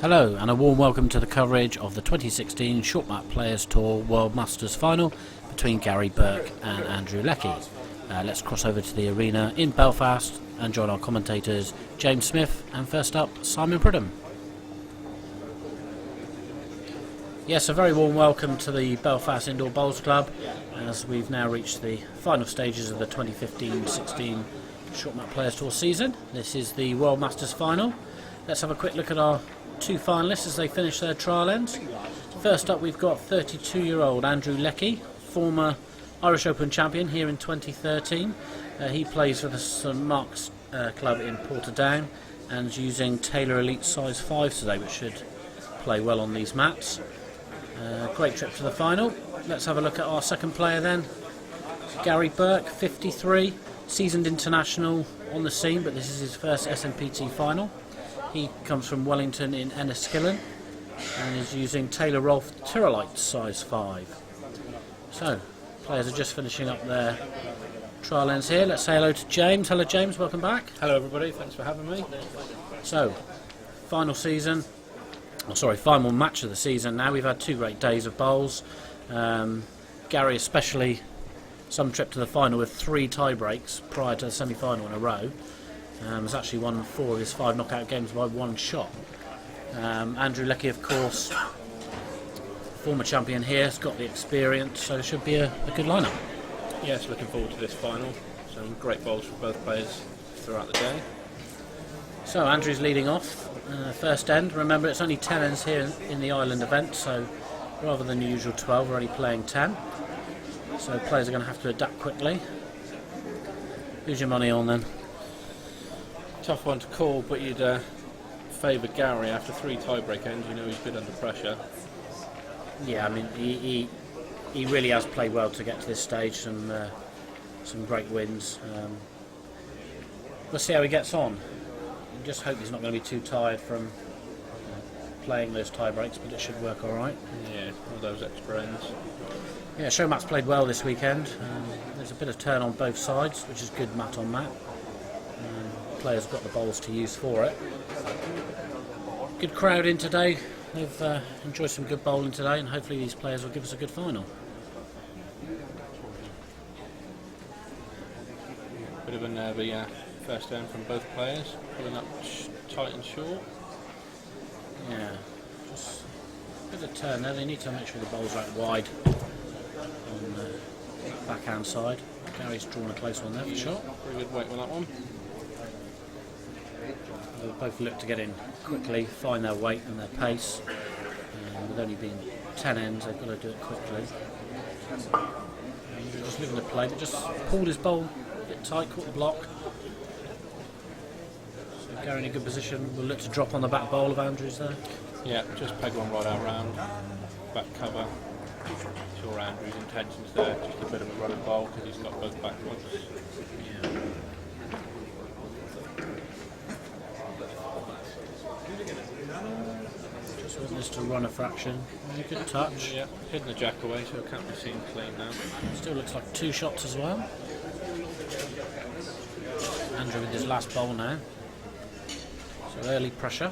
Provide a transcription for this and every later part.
Hello and a warm welcome to the coverage of the 2016 Short Map Players Tour World Masters final between Gary Burke and Andrew Leckey. Let's cross over to the arena in Belfast and join our commentators James Smith and first up Simon Pridham. Yes, a very warm welcome to the Belfast Indoor Bowls Club as we've now reached the final stages of the 2015-16 Short Map Players Tour season. This is the World Masters final. Let's have a quick look at our two finalists as they finish their trial ends. First up we've got 32-year-old Andrew Leckey, former Irish Open champion here in 2013. He plays for the St Mark's club in Portadown and is using Taylor Elite size 5 today, which should play well on these mats. Great trip to the final. Let's have a look at our second player then. Gary Burke, 53, seasoned international on the scene, but this is his first SMPT final. He comes from Wellington in Enniskillen and is using Taylor Rolfe Tyrolite size 5. So, players are just finishing up their trial ends here. Let's say hello to James. Hello James, welcome back. Hello everybody, thanks for having me. So, final match of the season now. We've had two great days of bowls. Gary especially, some trip to the final with 3 tie breaks prior to the semi-final in a row. Has actually won 4 of his 5 knockout games by 1 shot. Andrew Leckey, of course, former champion here, has got the experience, so it should be a good lineup. Yes, looking forward to this final. Some great bowls for both players throughout the day. So Andrew's leading off, first end. Remember, it's only 10 ends here in the Island event, so rather than the usual 12, we're only playing 10. So players are going to have to adapt quickly. Who's your money on then? Tough one to call, but you'd favour Gary after 3 tie-break ends. You know he's been under pressure. Yeah, I mean he really has played well to get to this stage. Some great wins. We'll see how he gets on. Just hope he's not going to be too tired from playing those tie breaks, but it should work all right. Yeah, all those extra ends. Yeah, Showmat's played well this weekend. There's a bit of turn on both sides, which is good mat on mat. Players got the bowls to use for it. Good crowd in today. They've enjoyed some good bowling today, and hopefully these players will give us a good final. Bit of a nervy first end from both players, pulling up tight and short. Yeah, just a bit of turn there. They need to make sure the bowls are out wide on the backhand side. Gary's drawn a close one there for sure. Pretty good weight with that one. They'll both look to get in quickly, find their weight and their pace. With only being 10 ends, they've got to do it quickly. They're just looking to play, but just pulled his bowl a bit tight, caught the block. So Gary in a good position. We'll look to drop on the back bowl of Andrews there. Yeah, just peg one right out round, back cover. Sure Andrew's intentions there, just a bit of a running bowl because he's got both back ones. Yeah. Just want this to run a fraction. Good touch. Yeah, hidden the jack away so it can't be seen clean now. Still looks like 2 shots as well. Andrew with his last bowl now. So early pressure.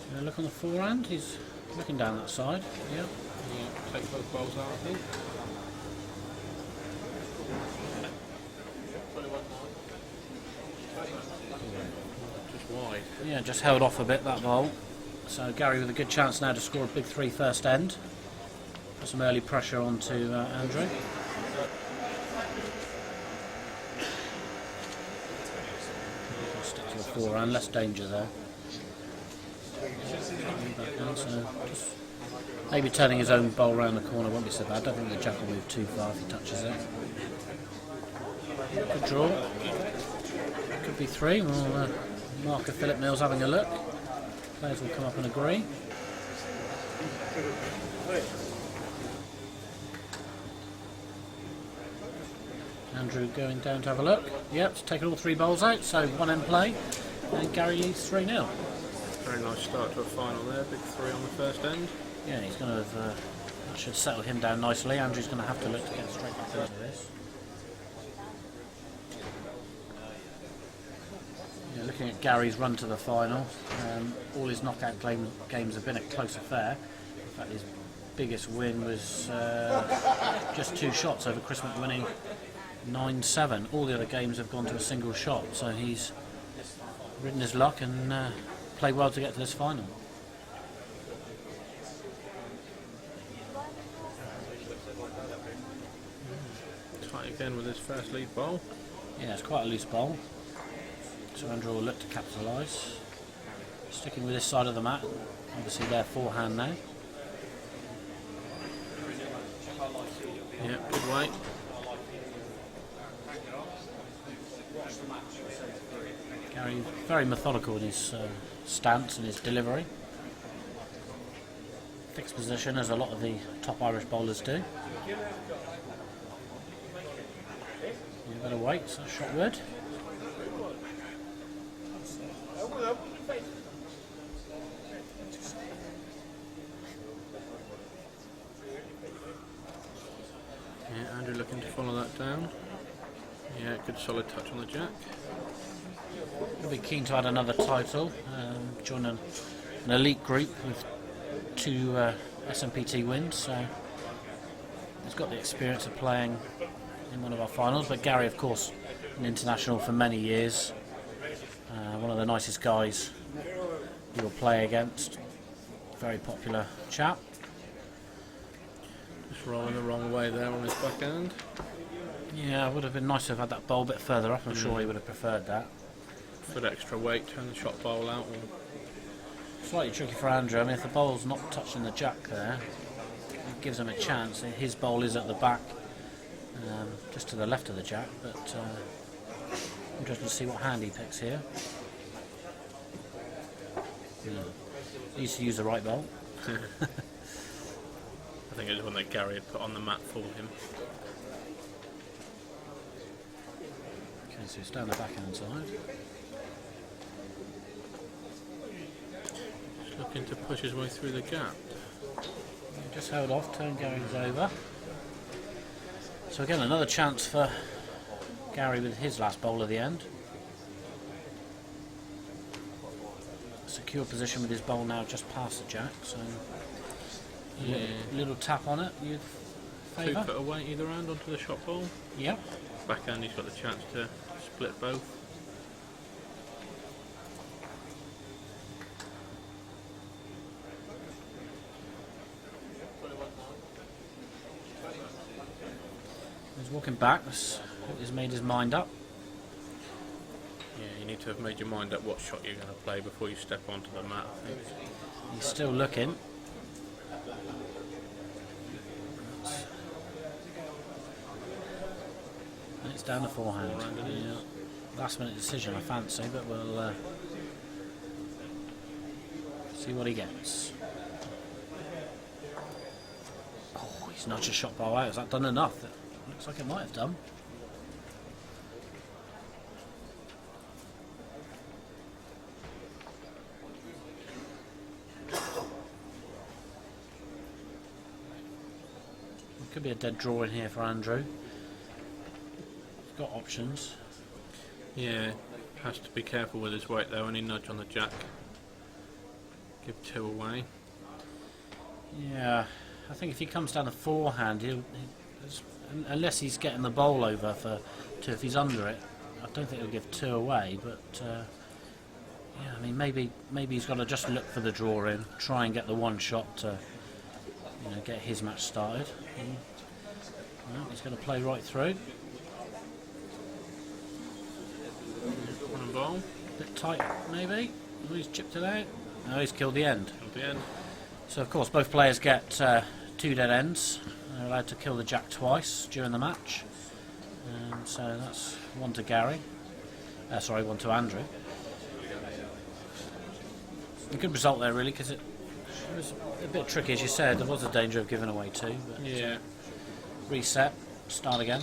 So look on the forehand, he's looking down that side. Yeah. Yeah, take both bowls out, I think. Just wide. Yeah, just held off a bit that bowl. So Gary with a good chance now to score a big 3 first end. Put some early pressure onto Andrew. Stick to the forehand, less danger there. So just maybe turning his own bowl round the corner won't be so bad. I don't think the jack will move too far if he touches it. Good draw. Could be 3. Well, Mark of Philip Mills having a look. Players will come up and agree. Andrew going down to have a look. Yep, it's taken all 3 bowls out, so 1 end play. And Gary leads 3-0. Very nice start to a final there, big 3 on the first end. Yeah, he's going to have, that should settle him down nicely. Andrew's going to have to look to get straight back into this. Yeah, looking at Gary's run to the final, all his knockout games have been a close affair. In fact, his biggest win was just 2 shots over Chris McWinning, 9-7. All the other games have gone to a single shot, so he's ridden his luck and played well to get to this final. Tight again with his first lead bowl. Yeah, it's quite a loose bowl, so Andrew will look to capitalise. Sticking with this side of the mat, obviously their forehand now. Yeah, good weight. Gary very methodical in his stance and his delivery. Fixed position, as a lot of the top Irish bowlers do. A bit of weight, so shot good. Yeah, Andrew looking to follow that down. Yeah, good solid touch on the jack. He'll be keen to add another title, join an elite group with 2 SMPT wins, so he's got the experience of playing in one of our finals. But Gary, of course, an international for many years, one of the nicest guys you'll play against, very popular chap. Just rolling the wrong way there on his backhand. Yeah, it would have been nice to have had that bowl a bit further up. I'm sure he would have preferred that. Foot extra weight, turn the shot bowl out. Or Slightly tricky for Andrew. I mean, if the bowl's not touching the jack there, it gives him a chance. His bowl is at the back, just to the left of the jack, but interesting to see what hand he picks here. Yeah. He used to use the right bowl. I think it was one that Gary had put on the mat for him. Okay, so he's down the backhand side. Just looking to push his way through the gap. He just held off, turned Gary's over. So again, another chance for Gary with his last bowl at the end. Secure position with his bowl now just past the jack, so little tap on it, you'd 2 favour? foot away either hand onto the shot bowl. Yep. Backhand, he's got the chance to split both. He's walking back, he's made his mind up. Yeah, you need to have made your mind up what shot you're going to play before you step onto the mat, I think. He's still looking. And it's down the forehand. Forehand it is. Yeah. Last minute decision, I fancy, but we'll see what he gets. Oh, he's nudged a shot ball out. Has that done enough? It looks like it might have done. Could be a dead draw in here for Andrew. He's got options. Yeah, has to be careful with his weight though. Any nudge on the jack, give 2 away. Yeah, I think if he comes down the forehand, unless he's getting the bowl over for 2, if he's under it, I don't think he'll give 2 away. But yeah, I mean, maybe he's got to just look for the draw in, try and get the one shot to get his match started. Well, he's going to play right through. On and bowl. Bit tight, maybe. Oh, he's chipped it out. No, he's killed the end. At the end. So, of course, both players get 2 dead ends. They're allowed to kill the jack twice during the match. So that's 1 to Gary. 1 to Andrew. A good result there, really, because it was a bit tricky, as you said. There was a danger of giving away 2. But Yeah. reset, start again.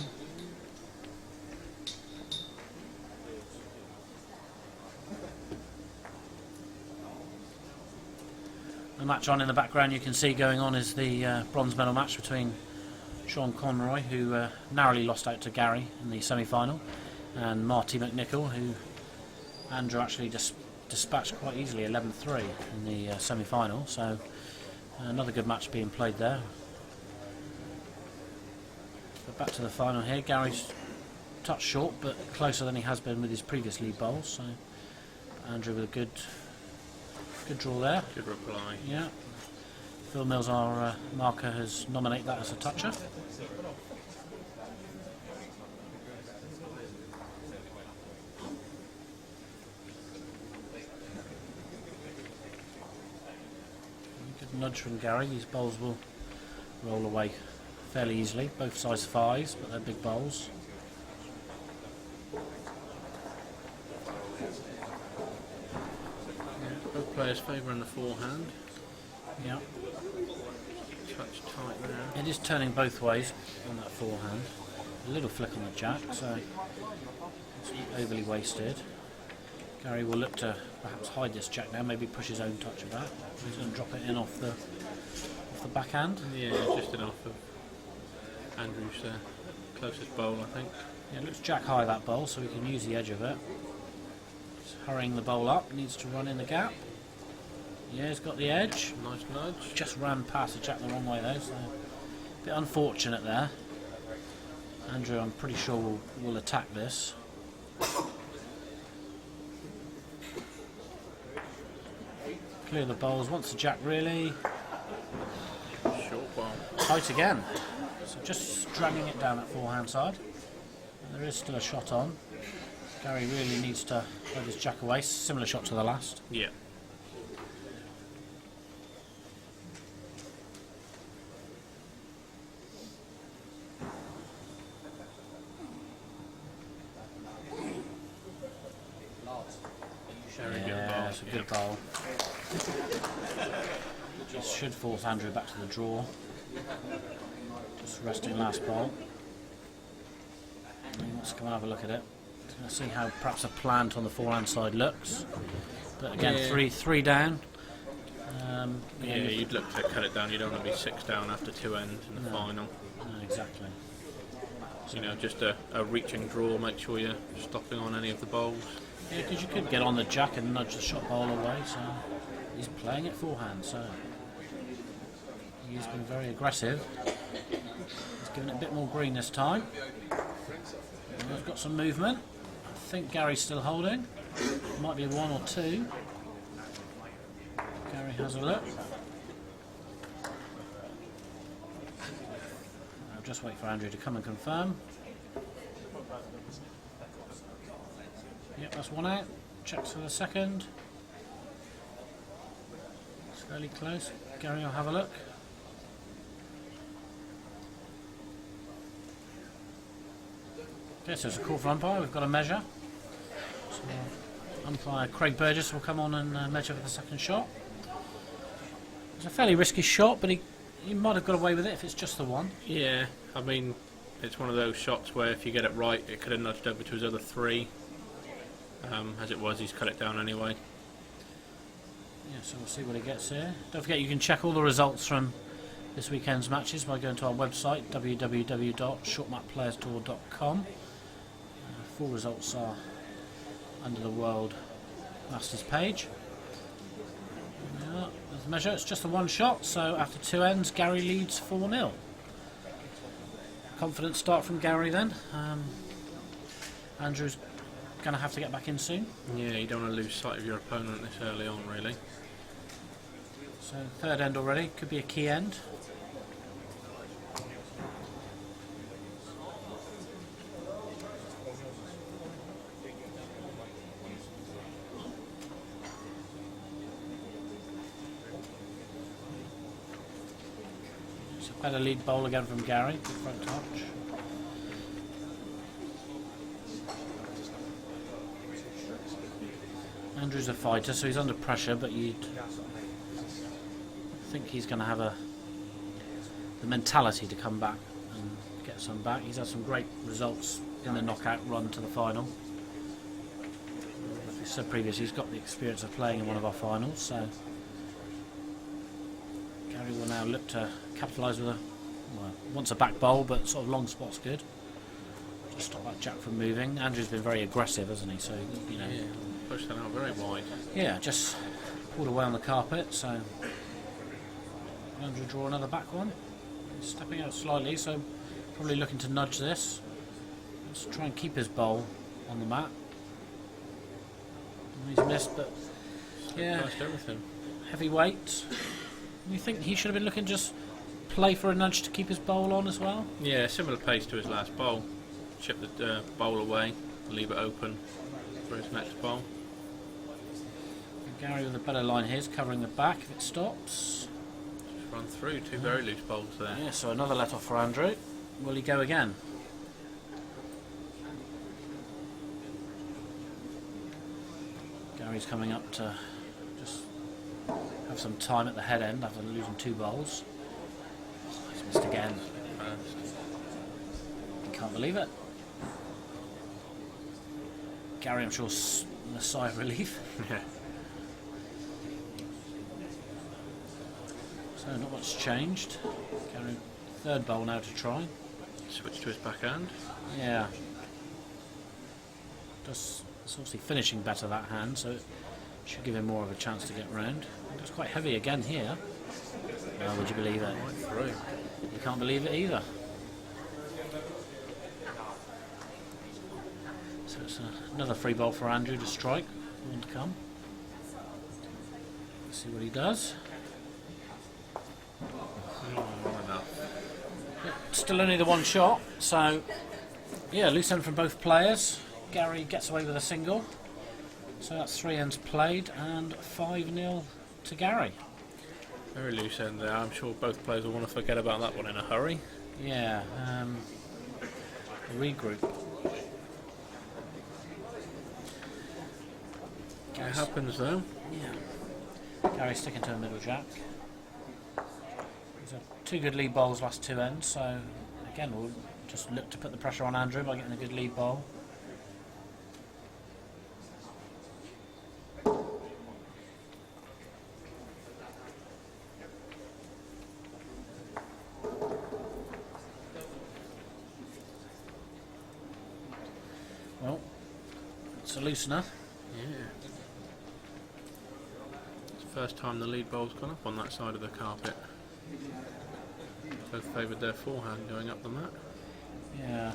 the match on in the background, you can see going on is the bronze medal match between Sean Conroy, who narrowly lost out to Gary in the semi-final, and Marty McNichol, who Andrew actually just dispatched quite easily, 11-3 in the semi-final. So another good match being played there. But back to the final here. Gary's touch short, but closer than he has been with his previous lead bowls. So Andrew with a good draw there. Good reply. Yeah. Phil Mills, our marker, has nominated that as a toucher. Good nudge from Gary. These bowls will roll away fairly easily. Both size 5s, but they're big bowls. Both players favouring the forehand. Yeah. Touch tight there. It is turning both ways on that forehand. A little flick on the jack, so it's not overly wasted. Gary will look to perhaps hide this jack now, maybe push his own touch of that. He's going to drop it in off the backhand. Yeah, just enough of Andrew's closest bowl, I think. Yeah, it looks jack high, that bowl, so we can use the edge of it. Just hurrying the bowl up, needs to run in the gap. Yeah, he's got the edge. Nice nudge. Just ran past the jack the wrong way though, so a bit unfortunate there. Andrew, I'm pretty sure, will attack this. Clear the bowls, wants the jack really. Short bowl. Tight again. So just dragging it down that forehand side. And there is still a shot on. Gary really needs to let his jack away. Similar shot to the last. Yeah. Yeah, it's a good bowl. Just should force Andrew back to the draw. Just resting last bowl. He wants to come and have a look at it. Let's see how perhaps a plant on the forehand side looks. But again, Yeah. three down. Yeah, you'd look to cut it down. You don't want to be 6 down after 2 ends in the final. No, exactly. So, you know, just a reaching draw. Make sure you're stopping on any of the bowls. Yeah, because you could get on the jack and nudge the shot bowl away. So he's playing it forehand. So he's been very aggressive. He's given it a bit more green this time. And he's got some movement. I think Gary's still holding. Might be 1 or 2. Gary has a look. I'll just wait for Andrew to come and confirm. Yep, that's 1 out. Checks for the second. It's fairly close. Gary will have a look. Okay, so it's a call for umpire. We've got a measure. So umpire Craig Burgess will come on and measure for the second shot. It's a fairly risky shot, but he might have got away with it if it's just the one. Yeah, I mean, it's one of those shots where if you get it right, it could have nudged over to his other 3. As it was, he's cut it down anyway. Yeah, so we'll see what he gets here. Don't forget you can check all the results from this weekend's matches by going to our website, www.shortmapplayerstour.com. Full results are under the World Masters page. Yeah, there's the measure. It's just the one shot, so after 2 ends, Gary leads 4-0. Confident start from Gary then. Andrew's going to have to get back in soon. Yeah, you don't want to lose sight of your opponent this early on, really. So 3rd end already, could be a key end. It's a better lead bowl again from Gary, good front touch. Andrew's a fighter, so he's under pressure, but you'd think he's going to have the mentality to come back and get some back. He's had some great results in the knockout run to the final. As we said previously, he's got the experience of playing in one of our finals, so Gary will now look to capitalise with wants a back bowl, but sort of long spot's good. Just stop that jack from moving. Andrew's been very aggressive, hasn't he? So, you know. Yeah, pushed that out very wide. Yeah, just pulled away on the carpet, so Andrew draw another back one. He's stepping out slightly, so probably looking to nudge this. Let's try and keep his bowl on the mat. He's missed, but yeah, everything. Heavy weight. You think he should have been looking just play for a nudge to keep his bowl on as well? Yeah, similar pace to his last bowl. Chip the bowl away, leave it open for his next bowl. And Gary with a better line here is covering the back if it stops. Just run through two very loose bowls there. Yeah, so another let off for Andrew. Will he go again? Gary's coming up to just have some time at the head end after losing two bowls. Oh, he's missed again. He can't believe it. Gary, I'm sure, a sigh of relief. Yeah. So not much changed. Gary, third bowl now to try. Switch to his backhand. Yeah. It's obviously finishing better that hand, so it should give him more of a chance to get round. It's quite heavy again here. Oh, would you believe it? Right through. You can't believe it either. So it's another free ball for Andrew to strike. One to come. Let's see what he does. Not enough. Still only the one shot, so yeah, loose end from both players. Gary gets away with a single. So that's 3 ends played and 5-0 to Gary. Very loose end there. I'm sure both players will want to forget about that one in a hurry. Yeah, regroup. It happens though. Yeah. Gary sticking to a middle jack. He's had 2 good lead bowls last 2 ends, so again we'll just look to put the pressure on Andrew by getting a good lead bowl. Well, it's a loosener. Yeah. It's the first time the lead bowl's gone up on that side of the carpet. Both favoured their forehand going up the mat. Yeah.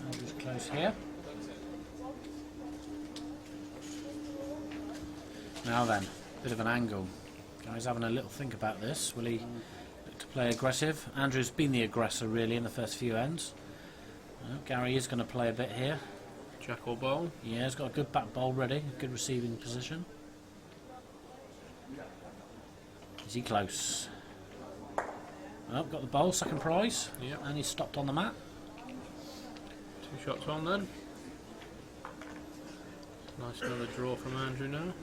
Andrew's close here. Now then, bit of an angle. Gary's having a little think about this. Will he look to play aggressive? Andrew's been the aggressor really in the first few ends. Gary is going to play a bit here. Jack or bowl? Yeah, he's got a good back bowl ready, a good receiving position. Is he close? Oh, got the bowl, second prize. Yep. And he's stopped on the mat. 2 shots on then. Nice another draw from Andrew now.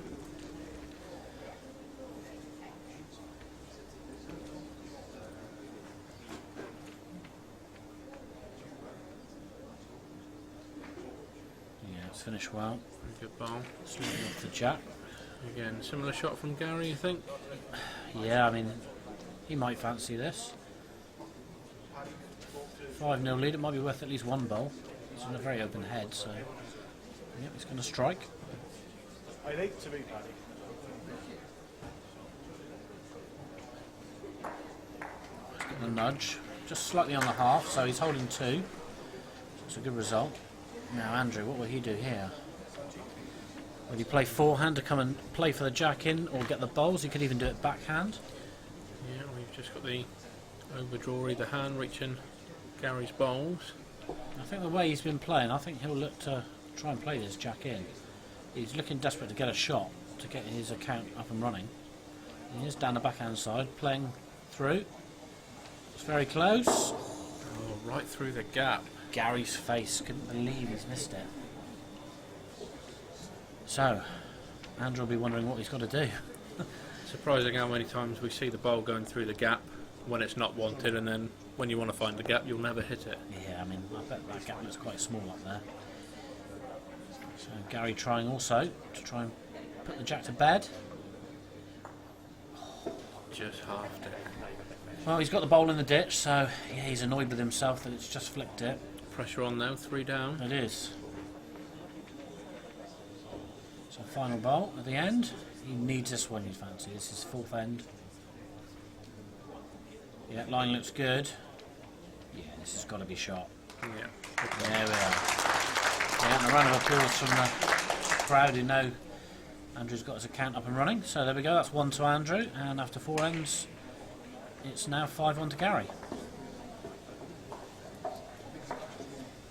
Yeah, it's finished well. Very good bowl. Slightly off the jack. Again, similar shot from Gary, you think? Yeah, I mean, he might fancy this. 5-0 lead, it might be worth at least one bowl. He's in a very open head, so yep, he's going to strike. I like to be Paddy. He's got the nudge, just slightly on the half, so he's holding 2. It's a good result. Now Andrew, what will he do here? Will he play forehand to come and play for the jack in or get the bowls? He could even do it backhand. Yeah, we've just got the overdraw either hand reaching Gary's bowls. I think the way he's been playing, I think he'll look to try and play this jack in. He's looking desperate to get a shot to get his account up and running. He is down the backhand side, playing through. It's very close. Oh, right through the gap. Gary's face, couldn't believe he's missed it. So, Andrew will be wondering what he's got to do. Surprising how many times we see the bowl going through the gap when it's not wanted, and then when you want to find the gap, you'll never hit it. Yeah, I mean, I bet that gap looks quite small up there. So Gary trying also to try and put the jack to bed. Just halved it. Well, he's got the bowl in the ditch, so yeah, he's annoyed with himself that it's just flicked it. Pressure on now, 3 down. It is. So final bowl at the end. He needs this one, you fancy. This is 4th end. Yeah, line looks good. Yeah, this has got to be shot. Yeah. There we are. Yeah, and a round of applause from the crowd who know Andrew's got his account up and running. So there we go, that's 1 to Andrew, and after 4 ends, it's now 5-1 to Gary.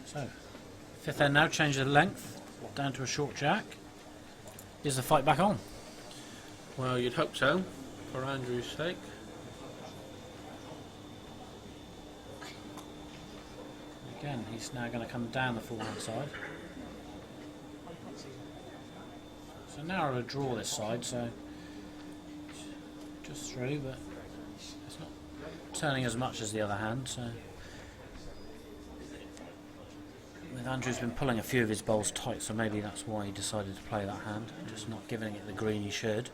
So, 5th end now, change the length, down to a short jack. Is the fight back on? Well, you'd hope so, for Andrew's sake. Again, he's now going to come down the forehand side. So narrow a draw this side, so just through, but it's not turning as much as the other hand. So with Andrew's been pulling a few of his bowls tight, so maybe that's why he decided to play that hand, just not giving it the green he should.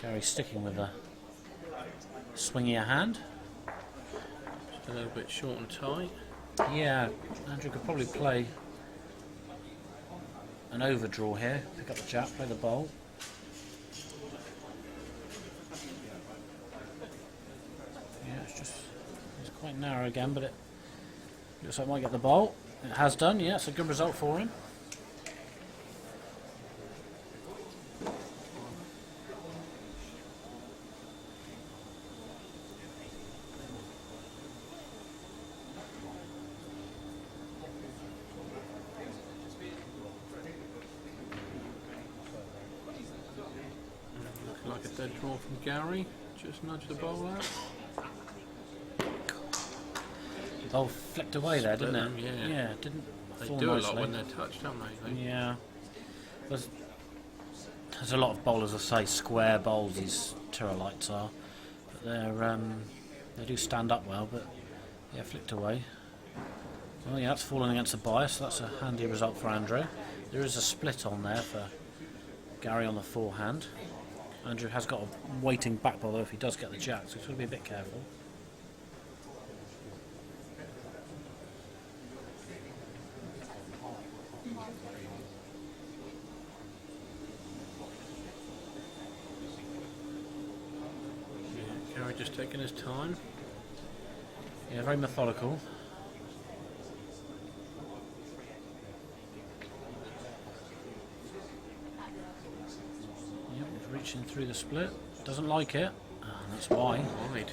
Gary's sticking with a swingier hand. Just a little bit short and tight. Yeah, Andrew could probably play an overdraw here, pick up the jack, play the bowl. Yeah, it's quite narrow again, but it looks like it might get the bowl. It has done, yeah, it's a good result for him. Like a dead draw from Gary. Just nudge the bowl out. The bowl flicked away there, didn't it? Yeah. Yeah, didn't They fall do nicely. a lot when they're touched, don't they? Yeah. There's a lot of bowlers that say square bowls, these Tyrrellites are. But they do stand up well, but yeah, flicked away. Well, yeah, that's fallen against the bias, so that's a handy result for Andrew. There is a split on there for Gary on the forehand. Andrew has got a waiting back bowler if he does get the jack, so he's got to be a bit careful. Gary just taking his time. Yeah, very methodical. Yep, he's reaching through the split. Doesn't like it. And that's why. Wide.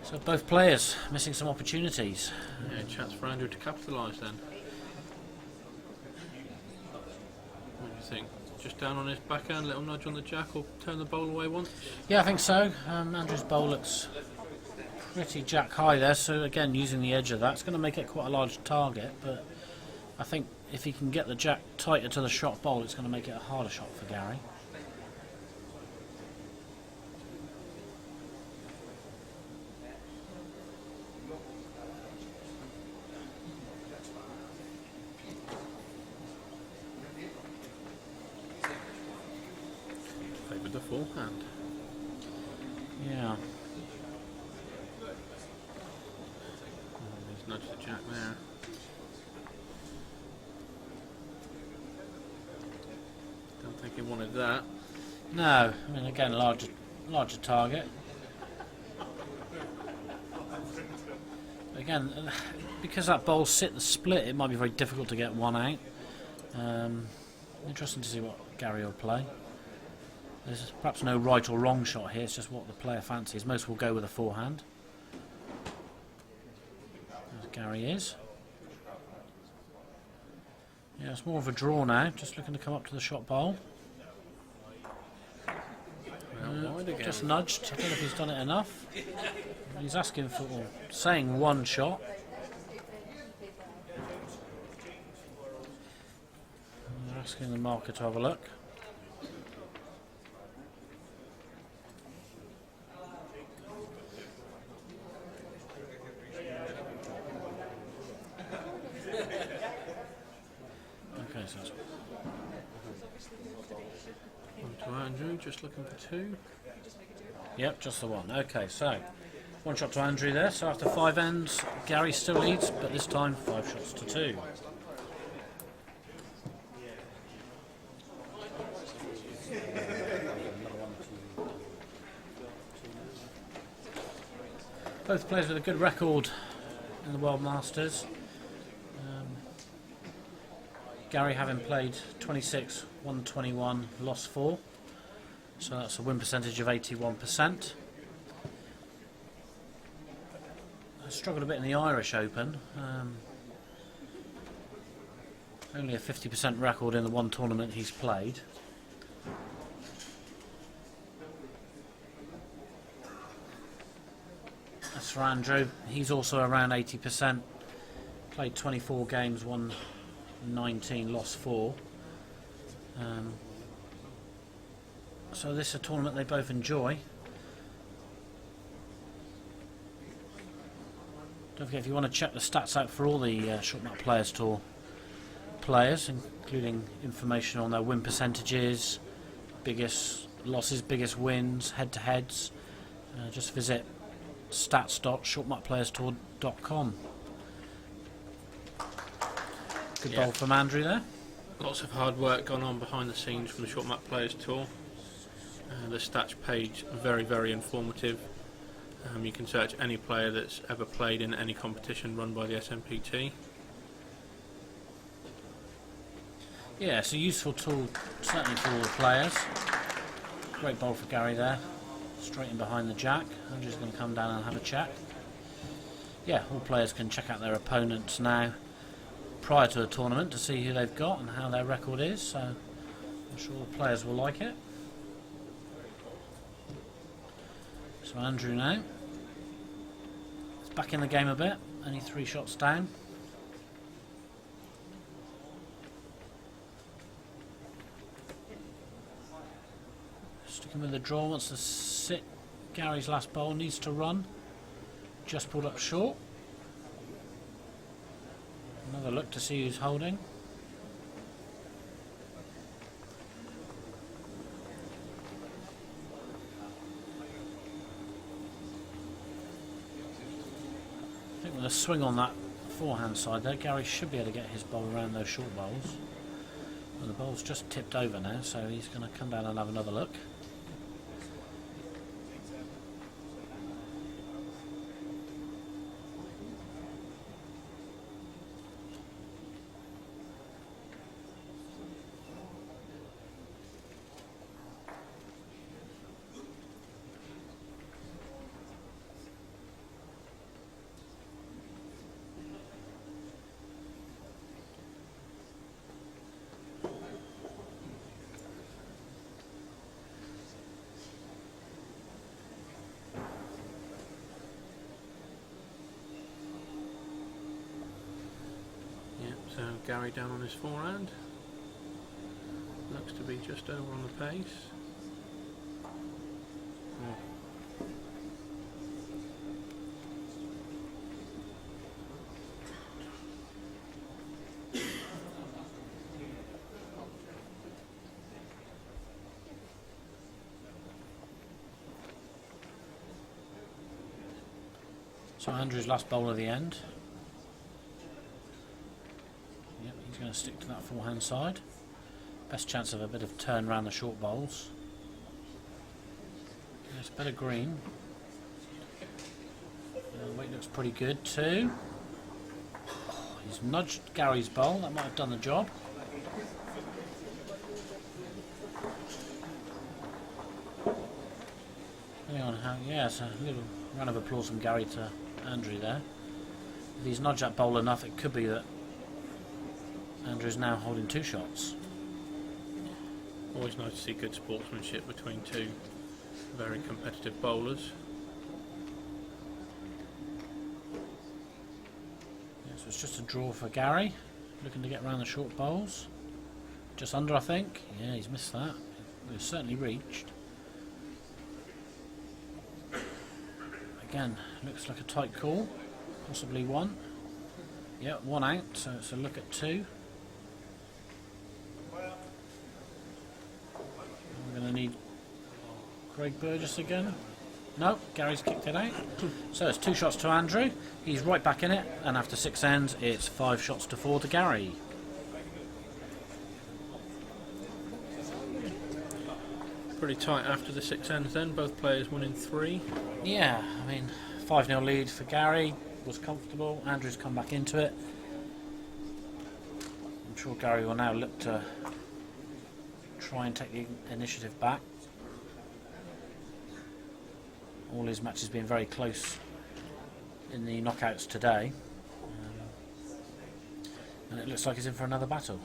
So both players missing some opportunities. Yeah, chance for Andrew to capitalise then. What do you think? Just down on his backhand, little nudge on the jack, or turn the bowl away once? Yeah, I think so. Andrew's bowl looks pretty jack high there, so again, using the edge of that, it's going to make it quite a large target, but I think if he can get the jack tighter to the shot bowl, it's going to make it a harder shot for Gary. Favoured the forehand. Yeah. Just nudge the jack there. Don't think he wanted that. No, I mean again, larger target. Again, because that bowl's sit the split, it might be very difficult to get one out. Interesting to see what Gary will play. There's perhaps no right or wrong shot here, it's just what the player fancies. Most will go with a forehand. As Gary is. Yeah, it's more of a draw now, just looking to come up to the shot bowl. Wide again. Just nudged, I don't know if he's done it enough. He's asking for, or saying one shot. And they're asking the marker to have a look. Okay, so it's On to Andrew, just looking for 2. Yep, just the one. Okay, so one shot to Andrew there. So after 5 ends, Gary still leads, but this time 5 shots to 2. Both players with a good record in the World Masters. Gary having played 26, won 21, lost 4. So that's a win percentage of 81%. I struggled a bit in the Irish Open. Only a 50% record in the one tournament he's played. As for Andrew, he's also around 80%. Played 24 games, won 19, lost 4. So this is a tournament they both enjoy. Don't forget, if you want to check the stats out for all the Short Nut Players Tour players, including information on their win percentages, biggest losses, biggest wins, head-to-heads, just visit stats.shortnutplayerstour.com. Good bowl from Andrew there. Lots of hard work gone on behind the scenes from the Short Nut Players Tour. The stats page, very, very informative. You can search any player that's ever played in any competition run by the SMPT. Yeah, it's a useful tool, certainly for all the players. Great bowl for Gary there. Straight in behind the jack. Andrew's going to come down and have a check. Yeah, all players can check out their opponents now prior to the tournament to see who they've got and how their record is, so I'm sure the players will like it. So Andrew now is back in the game a bit, only 3 shots down. Sticking with the draw, wants to sit. Gary's last bowl, needs to run. Just pulled up short. Another look to see who's holding. I think with a swing on that forehand side there, Gary should be able to get his bowl around those short bowls. Well, the bowl's just tipped over now, so he's going to come down and have another look. So Gary down on his forehand. Looks to be just over on the pace. Oh. So Andrew's last bowl of the end. Going to stick to that forehand side. Best chance of a bit of turn around the short bowls. There's a bit of green. Weight looks pretty good too. Oh, he's nudged Gary's bowl. That might have done the job. Depending on how, yeah, it's a little round of applause from Gary to Andrew there. If he's nudged that bowl enough, it could be that Andrew's now holding 2 shots. Always nice to see good sportsmanship between two very competitive bowlers. Yeah, so it's just a draw for Gary, looking to get around the short bowls. Just under, I think. Yeah, he's missed that. We've certainly reached. Again, looks like a tight call. Possibly 1. Yeah, 1 out, so it's a look at 2. We're going to need Craig Burgess again. No, Gary's kicked it out. So it's 2 shots to Andrew. He's right back in it, and after 6 ends, it's 5 shots to 4 to Gary. Pretty tight after the 6 ends then, both players winning 3. Yeah, I mean, 5-0 lead for Gary was comfortable. Andrew's come back into it. I'm sure Gary will now look to try and take the initiative back. All his matches being very close in the knockouts today. And it looks like he's in for another battle.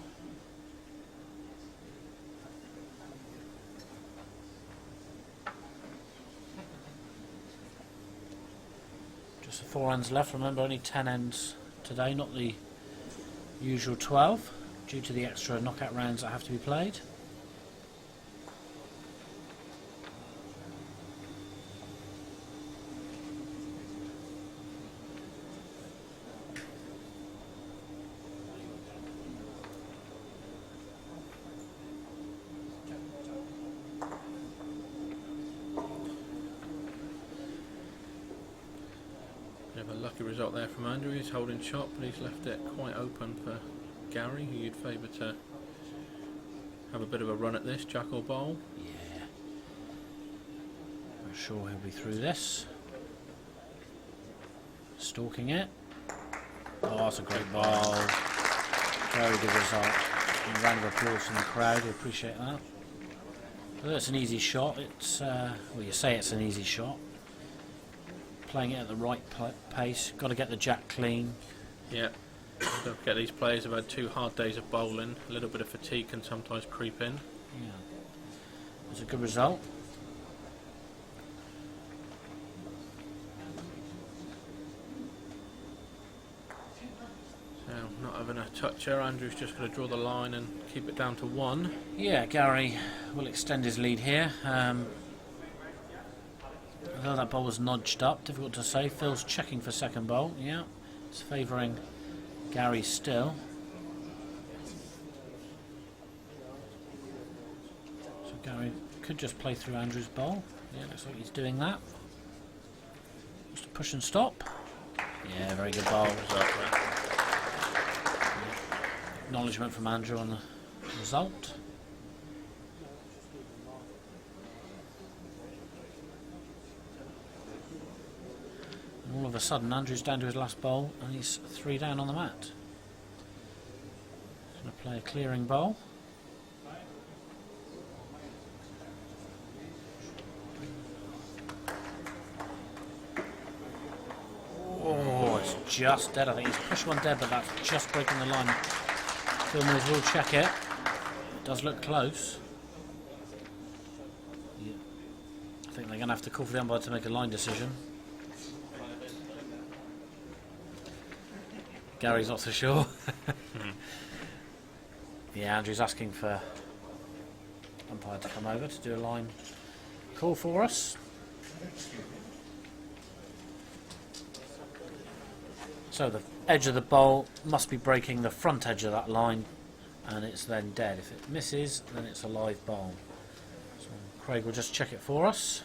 Just the 4 ends left. Remember, only 10 ends today, not the usual 12, due to the extra knockout rounds that have to be played. Bit of a lucky result there from Andrew. He's holding shot, but he's left it quite open for Gary, who you'd favour to have a bit of a run at this, jack or bowl. Yeah. I'm sure he'll be through this. Stalking it. Oh, that's a great ball. Very good result. And a round of applause from the crowd. We appreciate that. Although it's an easy shot, it's well, you say it's an easy shot. Playing it at the right pace. Got to get the jack clean. Yeah. Don't forget these players have had 2 hard days of bowling. A little bit of fatigue can sometimes creep in. Yeah. It's a good result. So not having a toucher. Andrew's just going to draw the line and keep it down to 1. Yeah, Gary will extend his lead here. Although that ball was nudged up, difficult to say. Phil's checking for second bowl. Yeah, it's favouring Gary still. So Gary could just play through Andrew's bowl. Yeah, looks like he's doing that. Just a push and stop. Yeah, very good bowl. Acknowledgement from Andrew on the result. All of a sudden, Andrew's down to his last bowl, and he's 3 down on the mat. He's going to play a clearing bowl. Oh, it's just dead. I think he's pushed one dead, but that's just breaking the line. Phil Mills will check it. It does look close. Yeah. I think they're going to have to call for the umpire to make a line decision. Gary's not so sure. Yeah, Andrew's asking for umpire to come over to do a line call for us. So the edge of the bowl must be breaking the front edge of that line, and it's then dead. If it misses, then it's a live bowl. So Craig will just check it for us.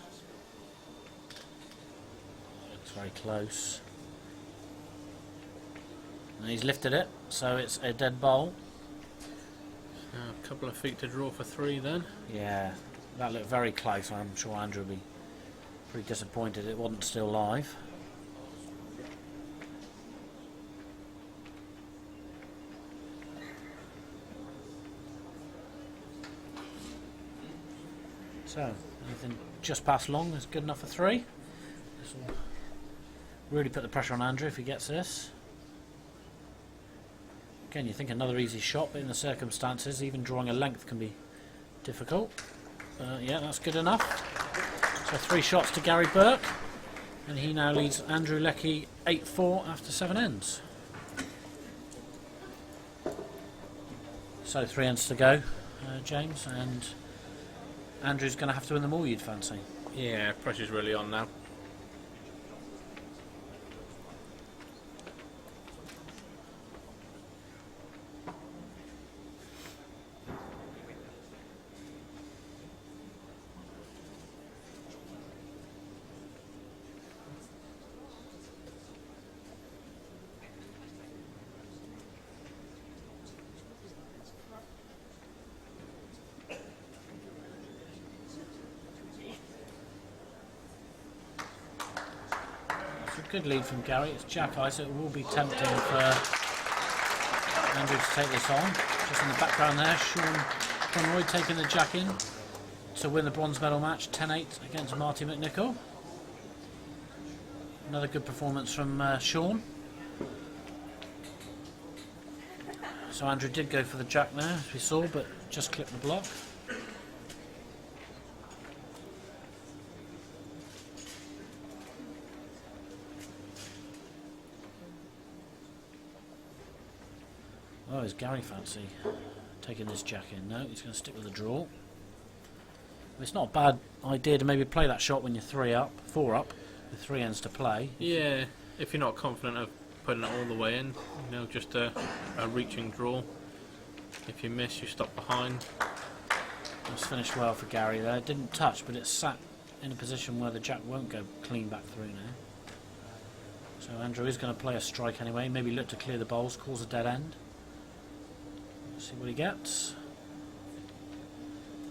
Looks very close. And he's lifted it, so it's a dead bowl. A couple of feet to draw for 3 then. Yeah, that looked very close. I'm sure Andrew will be pretty disappointed it wasn't still live. So, anything just past long is good enough for 3. This will really put the pressure on Andrew if he gets this. Again, you think another easy shot, but in the circumstances, even drawing a length can be difficult. Yeah, that's good enough. So 3 shots to Gary Burke, and he now leads Andrew Leckey 8-4 after 7 ends. So 3 ends to go, James, and Andrew's going to have to win them all, you'd fancy. Yeah, pressure's really on now. a good lead from Gary. It's Jack-Eye, so it will be tempting for Andrew to take this on. Just in the background there, Sean Conroy taking the jack in to win the bronze medal match, 10-8 against Marty McNichol. Another good performance from Sean. So Andrew did go for the jack there, as we saw, but just clipped the block. Oh, is Gary fancy taking this jack in? No, he's going to stick with the draw. It's not a bad idea to maybe play that shot when you're 4 up, with 3 ends to play. Yeah, if you're not confident of putting it all the way in, just a reaching draw. If you miss, you stop behind. It's finished well for Gary there. It didn't touch, but it sat in a position where the jack won't go clean back through now. So Andrew is going to play a strike anyway, maybe look to clear the bowls, cause a dead end. See what he gets.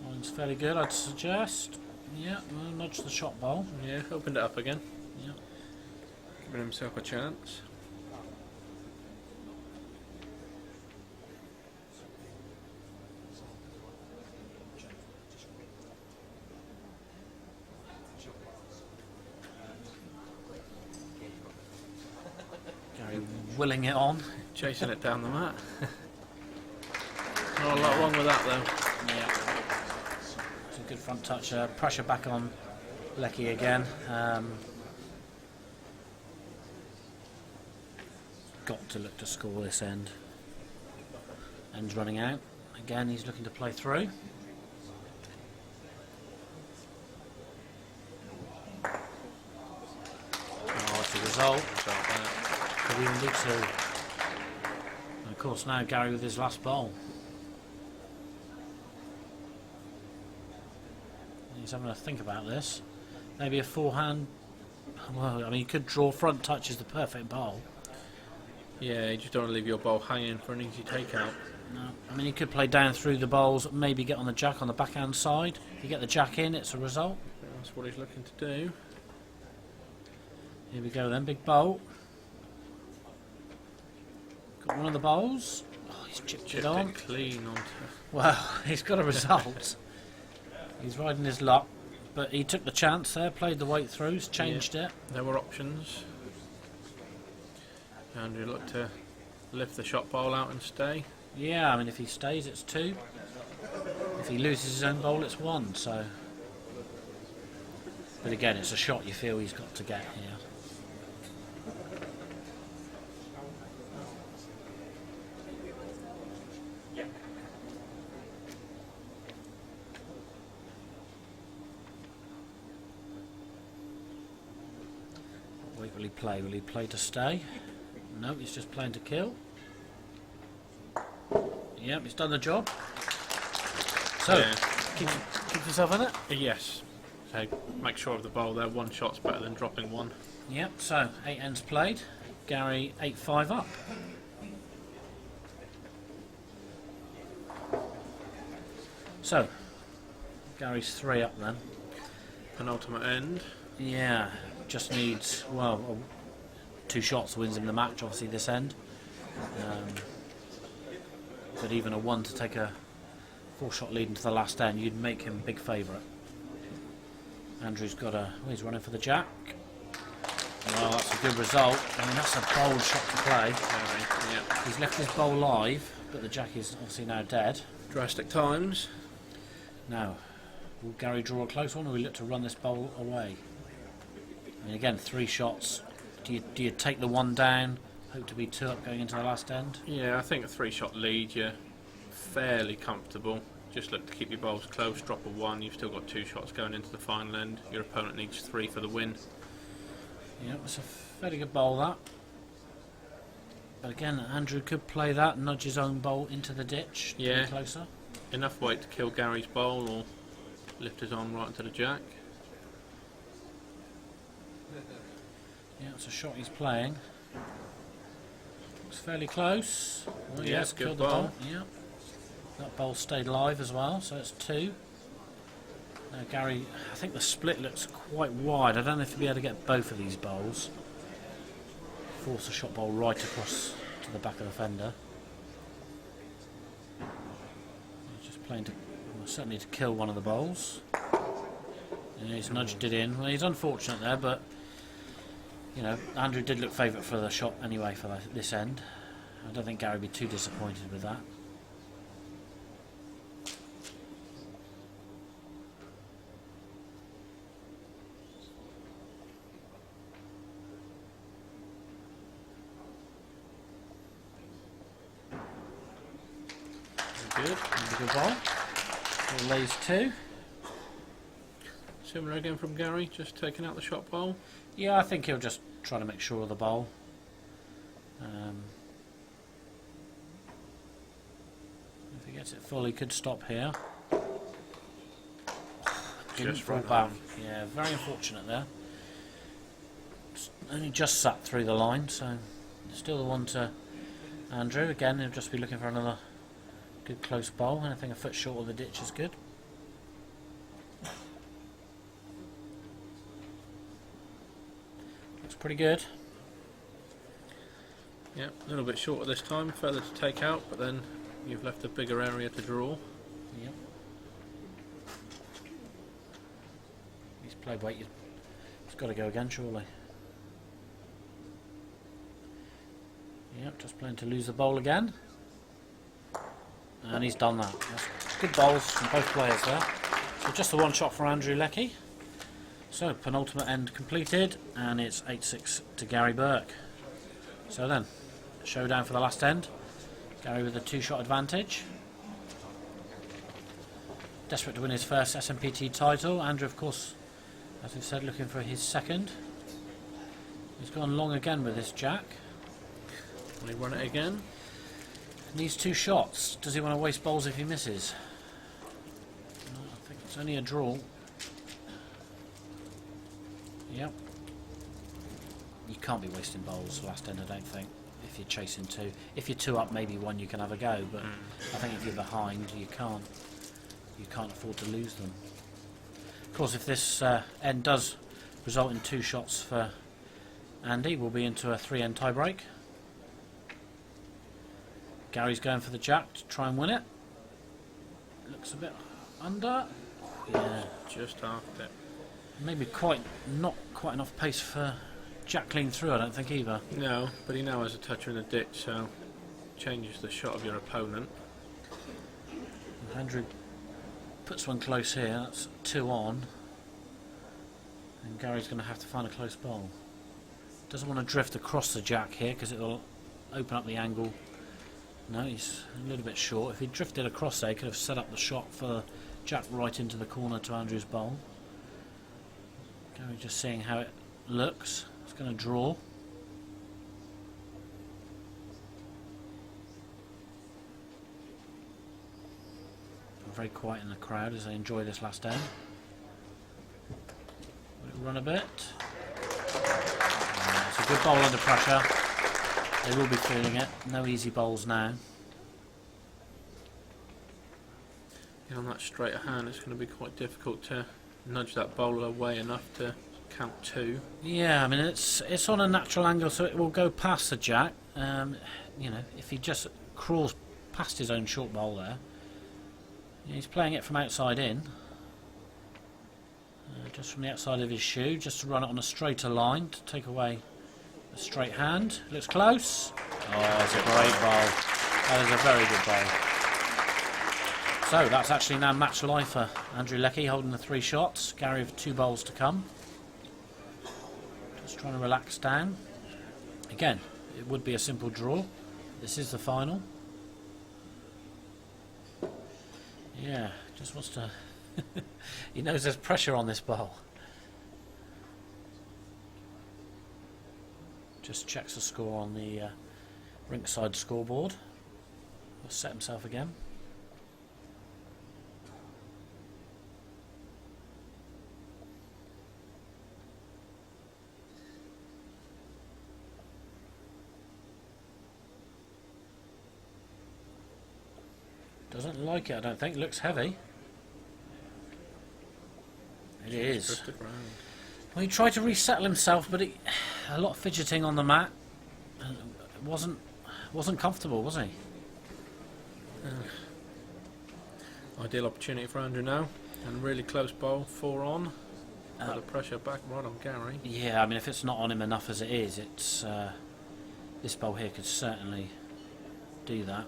Line's fairly good, I'd suggest. Yeah, we'll nudge the shot bowl. Yeah, opened it up again. Yeah. Giving himself a chance. Gary willing it on. Chasing it down the mat. Not a lot wrong with that though. Yeah. It's a good front touch. Pressure back on Lecky again. Got to look to score this end. End's running out. Again, he's looking to play through. Oh, it's a result. Could even be 2. And of course now Gary with his last bowl. He's having to think about this. Maybe a forehand. Well, I mean, you could draw front touch is the perfect bowl. Yeah, you just don't want to leave your bowl hanging for an easy takeout. No, I mean, you could play down through the bowls, maybe get on the jack on the backhand side. If you get the jack in, it's a result. That's what he's looking to do. Here we go then, big bowl. Got one of the bowls. Oh, he's chipped it on. Clean onto. Well, he's got a result. He's riding his luck, but he took the chance there, played the weight throughs, changed it. There were options. Andrew looked to lift the shot bowl out and stay. Yeah, I mean, if he stays, it's 2. If he loses his own bowl, it's 1. So, but again, it's a shot you feel he's got to get here. What will he play? Will he play to stay? No, he's just playing to kill. Yep, he's done the job. So, Yeah. keep yourself in it. Yes. So make sure of the bowl there. 1 shot's better than dropping 1. Yep, so 8 ends played. Gary 8-5 up. So, Gary's 3 up then. Penultimate end. Yeah, just needs, well, 2 shots wins him the match, obviously, this end. But even a 1 to take a 4-shot lead into the last end, you'd make him big favourite. Andrew's got a, well, he's running for the jack. Well, that's a good result. I mean, that's a bold shot to play. Yeah. He's left his bowl live, but the jack is obviously now dead. Drastic times. Now, will Gary draw a close one, or will he look to run this bowl away? I mean, again, 3 shots. Do you take the 1 down, hope to be 2 up going into the last end? Yeah, I think a 3-shot lead, you're fairly comfortable. Just look to keep your bowls close, drop a 1, you've still got 2 shots going into the final end. Your opponent needs 3 for the win. Yeah, it's a fairly good bowl, that. But again, Andrew could play that and nudge his own bowl into the ditch to Yeah. be closer. Enough weight to kill Gary's bowl or lift his arm right into the jack. Yeah, it's a shot he's playing. Looks fairly close. Well, Yeah, yes, good killed the bowl. bowl. Yeah. That bowl stayed live as well, so it's 2. Now Gary, I think the split looks quite wide. I don't know if he'll be able to get both of these bowls. force a shot ball right across to the back of the fender. He's just playing to, well, certainly to kill one of the bowls. And he's nudged it in. Well, he's unfortunate there, but you know, Andrew did look favourite for the shot anyway for this end. I don't think Gary would be too disappointed with that. Good, a good ball. It lays 2. Similar again from Gary, just taking out the shot bowl. Yeah, I think he'll just try to make sure of the bowl. If he gets it full, he could stop here. Didn't Just fall run back. home. Yeah, very unfortunate there. Only just sat through the line, so still the one to Andrew. Again, he'll just be looking for another good close bowl. Anything a foot short of the ditch is good. Looks pretty good. Yeah, a little bit shorter this time, further to take out, but then you've left a bigger area to draw. Yep. He's played weight. He's got to go again, surely. Yep, just playing to lose the bowl again. And he's done that. That's good bowls from both players there. So just the one shot for Andrew Leckey. So penultimate end completed, and it's 8-6 to Gary Burke. So then, showdown for the last end. Gary with a 2-shot advantage. Desperate to win his first SMPT title. Andrew, of course, as we've said, looking for his second. He's gone long again with this jack. Will he run it again? Needs 2 shots. Does he want to waste bowls if he misses? No, I think it's only a draw. Yep. You can't be wasting bowls last end, I don't think, if you're chasing 2. If you're 2 up, maybe 1 you can have a go, but I think if you're behind, you can't afford to lose them. Of course, if this end does result in 2 shots for Andy, we'll be into a 3-end tiebreak. Gary's going for the jack to try and win it. Looks a bit under. Yeah, Just after it. maybe not quite enough pace for jack clean through, I don't think either. No, but he now has a toucher in the ditch, so changes the shot of your opponent. Andrew puts one close here, that's 2 on. And Gary's going to have to find a close bowl. Doesn't want to drift across the jack here because it'll open up the angle. No, he's a little bit short. If he drifted across there, he could have set up the shot for jack right into the corner to Andrew's bowl. Gary just seeing how it looks. It's going to draw. Very quiet in the crowd as they enjoy this last end. Will it run a bit? It's a good bowl under pressure. They will be feeling it. No easy bowls now. Yeah, on that straighter hand, it's going to be quite difficult to nudge that bowler away enough to count 2. Yeah, I mean it's on a natural angle, so it will go past the jack. You know, if he just crawls past his own short bowl there, he's playing it from outside in, just from the outside of his shoe, just to run it on a straighter line to take away a straight hand. Looks close. Oh, it's a great bowl. That is a very good bowl. So that's actually now match life for Andrew Leckey, holding the 3 shots. Gary with 2 bowls to come. Just trying to relax down. Again, it would be a simple draw. This is the final. Yeah, just wants to... he knows there's pressure on this bowl. Just checks the score on the rinkside scoreboard. He'll set himself again. Doesn't like it, I don't think. Looks heavy. It is. Drifted round. Well, he tried to resettle himself, but a lot of fidgeting on the mat. wasn't comfortable, was he? Ideal opportunity for Andrew now, and really close bowl, 4 on. Got the pressure back right on Gary. Yeah, I mean, if it's not on him enough as it is, it's this bowl here could certainly do that.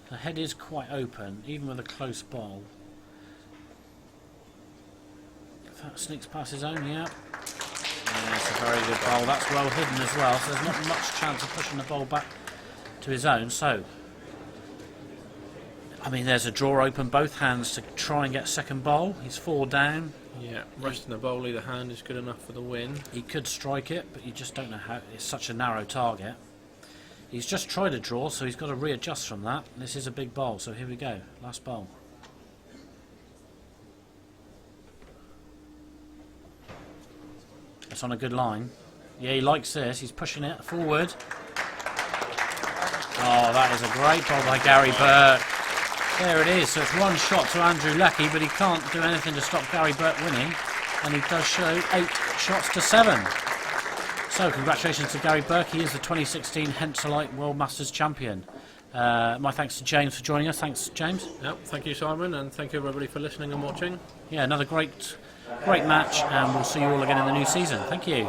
The head is quite open, even with a close bowl. If that sneaks past his own, yeah. That's a very good bowl. That's well hidden as well, so there's not much chance of pushing the bowl back to his own. So, I mean, there's a draw open, both hands to try and get second bowl. He's 4 down. Yeah, resting the bowl either hand is good enough for the win. He could strike it, but you just don't know how. It's such a narrow target. He's just tried a draw, so he's got to readjust from that. This is a big bowl, so here we go. Last bowl. It's on a good line. Yeah, he likes this. He's pushing it forward. Oh, that is a great bowl by Gary Burke. There it is. So it's 1 shot to Andrew Leckey, but he can't do anything to stop Gary Burke winning. And he does show 8 shots to 7. So congratulations to Gary Burke. He is the 2016 Henselite World Masters champion. My thanks to James for joining us. Thanks, James. Yep, thank you, Simon, and thank you everybody for listening and watching. Yeah, another great match, and we'll see you all again in the new season. Thank you.